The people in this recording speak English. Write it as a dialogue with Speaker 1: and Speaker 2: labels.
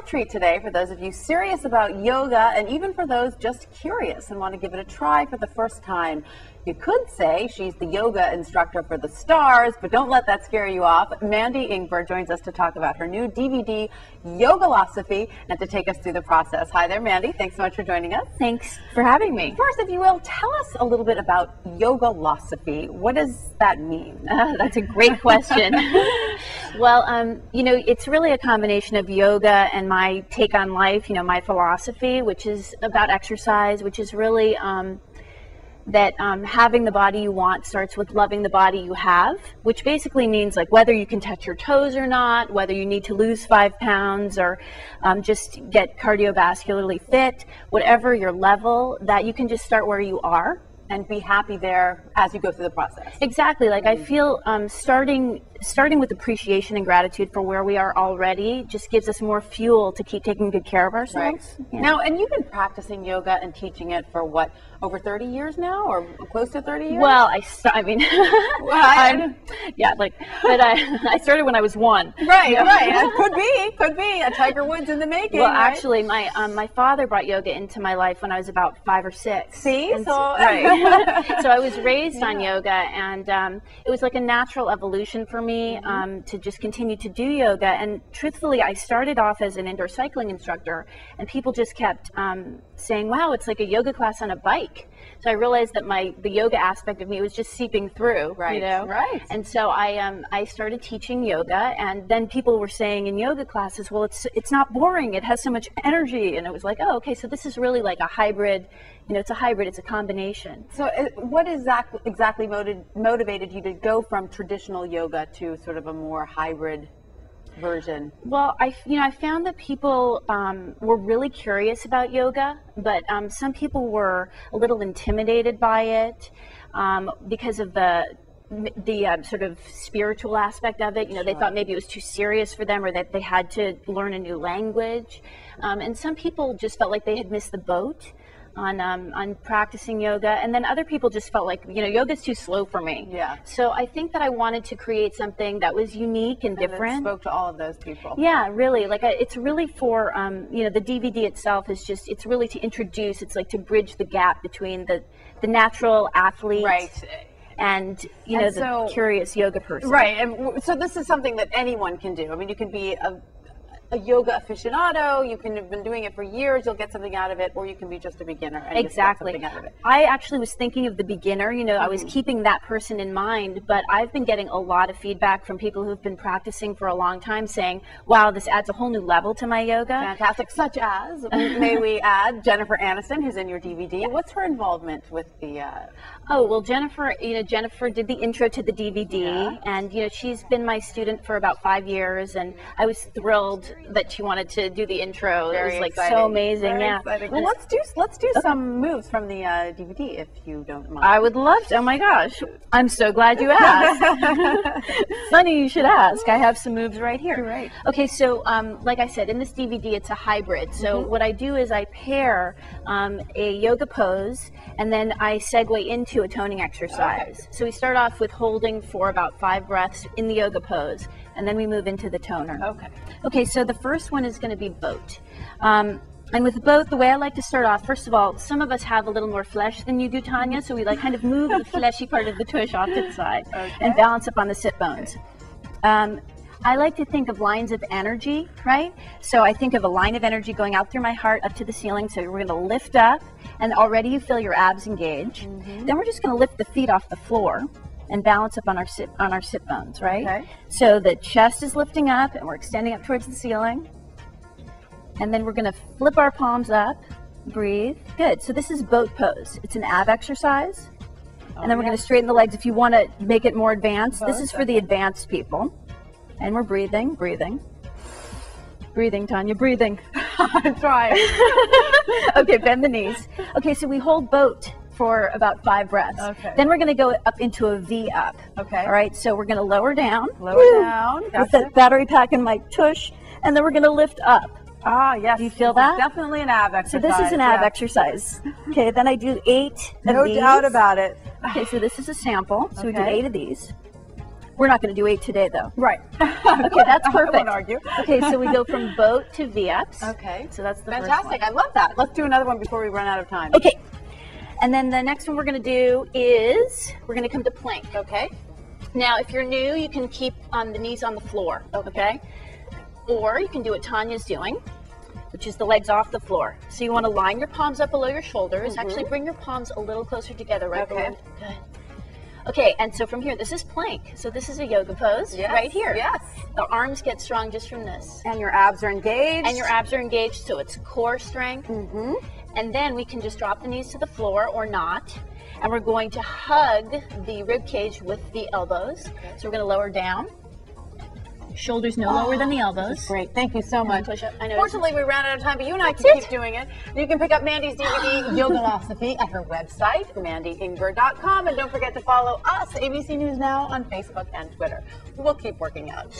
Speaker 1: real treat today for those of you serious about yoga and even for those just curious and want to give it a try for the first time. You could say she's the yoga instructor for the stars, but don't let that scare you off. Mandy Ingber joins us to talk about her new DVD, Yogalosophy, and to take us through the process. Hi there, Mandy. Thanks so much for joining us.
Speaker 2: Thanks for having me.
Speaker 1: First, if you will, tell us a little bit about Yogalosophy. What does that mean?
Speaker 2: That's a great question. Well, you know, it's really a combination of yoga and my take on life, you know, my philosophy, which is about exercise, which is really that having the body you want starts with loving the body you have, which basically means like whether you can touch your toes or not, whether you need to lose 5 pounds or just get cardiovascularly fit, whatever your level, that you can just start where you are.
Speaker 1: And be happy there as you go through the process.
Speaker 2: Exactly. Like I feel starting with appreciation and gratitude for where we are already just gives us more fuel to keep taking good care of ourselves.
Speaker 1: Right.
Speaker 2: Yeah.
Speaker 1: Now, and you've been practicing yoga and teaching it for what, over 30 years now, or close to 30 years?
Speaker 2: Well, I mean, yeah, like, but I started when I was 1.
Speaker 1: Right, yeah. Right. Could be a Tiger Woods in the making.
Speaker 2: Well,
Speaker 1: right?
Speaker 2: actually, my father brought yoga into my life when I was about 5 or 6.
Speaker 1: See,
Speaker 2: and
Speaker 1: so
Speaker 2: right. So I was raised on yoga, and it was like a natural evolution for me to just continue to do yoga. And truthfully, I started off as an indoor cycling instructor, and people just kept saying, "Wow, it's like a yoga class on a bike." So I realized that the yoga aspect of me was just seeping through,
Speaker 1: right,
Speaker 2: you know?
Speaker 1: Right.
Speaker 2: And so I started teaching yoga, and then people were saying in yoga classes, "Well, it's not boring. It has so much energy." And it was like, "Oh, okay, so this is really like a hybrid. You know, it's a hybrid. It's a combination."
Speaker 1: So, what exactly motivated you to go from traditional yoga to sort of a more hybrid version?
Speaker 2: Well, I found that people were really curious about yoga, but some people were a little intimidated by it because of the sort of spiritual aspect of it. You know, they thought maybe it was too serious for them, or that they had to learn a new language. And some people just felt like they had missed the boat on practicing yoga, and then other people just felt like, you know, yoga's too slow for me.
Speaker 1: Yeah.
Speaker 2: So I think that I wanted to create something that was unique and different.
Speaker 1: It spoke to all of those people.
Speaker 2: Yeah, really. Like it's really for you know, the DVD itself is just, it's really to introduce, it's like to bridge the gap between the natural athlete,
Speaker 1: right,
Speaker 2: and you know, the curious yoga person.
Speaker 1: Right. And so this is something that anyone can do. I mean, you can be a yoga aficionado, you can have been doing it for years, you'll get something out of it, or you can be just a beginner and
Speaker 2: exactly.
Speaker 1: Just get something out of it.
Speaker 2: I actually was thinking of the beginner, you know, I was keeping that person in mind, but I've been getting a lot of feedback from people who've been practicing for a long time saying, wow, this adds a whole new level to my yoga.
Speaker 1: Fantastic, such as, may we add, Jennifer Aniston, who's in your DVD. What's her involvement with the...
Speaker 2: Oh, well, Jennifer did the intro to the DVD, and, you know, she's been my student for about 5 years, and I was thrilled that she wanted to do the intro.
Speaker 1: Very
Speaker 2: it was like
Speaker 1: exciting.
Speaker 2: so amazing.
Speaker 1: Very
Speaker 2: yeah.
Speaker 1: Exciting. Well, let's do some moves from the DVD, if you don't mind.
Speaker 2: I would love to. Oh my gosh, I'm so glad you asked. Funny you should ask. I have some moves right here.
Speaker 1: Right.
Speaker 2: Okay, so like I said, in this DVD, it's a hybrid. So what I do is I pair a yoga pose, and then I segue into a toning exercise. Okay. So we start off with holding for about 5 breaths in the yoga pose, and then we move into the toner.
Speaker 1: Okay.
Speaker 2: Okay, so the first one is going to be boat. And with boat, the way I like to start off, first of all, some of us have a little more flesh than you do, Tanya, so we like kind of move the fleshy part of the tush off to the side and balance up on the sit bones. I like to think of lines of energy, right? So I think of a line of energy going out through my heart up to the ceiling. So we're going to lift up, and already you feel your abs engage. Then we're just going to lift the feet off the floor and balance up on our sit bones, right? Okay. So the chest is lifting up, and we're extending up towards the ceiling. And then we're going to flip our palms up, breathe. Good. So this is boat pose. It's an ab exercise. And then we're going to straighten the legs if you want to make it more advanced. This is for the advanced people. And we're breathing, breathing. Breathing, Tanya, breathing.
Speaker 1: I'm trying.
Speaker 2: Okay, bend the knees. Okay, so we hold boat for about 5 breaths. Okay. Then we're going to go up into a V up. Okay. All right, so we're going to lower down.
Speaker 1: Lower down.
Speaker 2: Gotcha. With that battery pack in my tush. And then we're going to lift up.
Speaker 1: Ah, yes.
Speaker 2: Do you feel that?
Speaker 1: Definitely an ab exercise.
Speaker 2: So this is an ab exercise. Okay, then I do 8 of these.
Speaker 1: No doubt about it.
Speaker 2: Okay, so this is a sample. So we do 8 of these. We're not going to do 8 today, though.
Speaker 1: Right.
Speaker 2: Okay, that's perfect.
Speaker 1: I won't argue.
Speaker 2: Okay, so we go from boat to V-ups.
Speaker 1: Okay.
Speaker 2: So that's the
Speaker 1: Fantastic.
Speaker 2: first one.
Speaker 1: I love that. Let's do another one before we run out of time.
Speaker 2: Okay. And then the next one we're going to do is we're going to come to plank.
Speaker 1: Okay.
Speaker 2: Now, if you're new, you can keep on the knees on the floor, okay? Or you can do what Tanya's doing, which is the legs off the floor. So you want to line your palms up below your shoulders. Actually, bring your palms a little closer together, right?
Speaker 1: Okay.
Speaker 2: Good. Okay, and so from here, this is plank. So this is a yoga pose right here.
Speaker 1: Yes.
Speaker 2: The arms get strong just from this.
Speaker 1: And your abs are engaged.
Speaker 2: And your abs are engaged, so it's core strength. And then we can just drop the knees to the floor or not. And we're going to hug the rib cage with the elbows. Okay. So we're going to lower down. Shoulders no lower than the elbows.
Speaker 1: Great. Thank you so much.
Speaker 2: Push up. I know.
Speaker 1: Fortunately, we ran out of time, but you and I can keep doing it. You can pick up Mandy's DVD, Yogalosophy, at her website, mandyingber.com. And don't forget to follow us, ABC News Now, on Facebook and Twitter. We'll keep working out.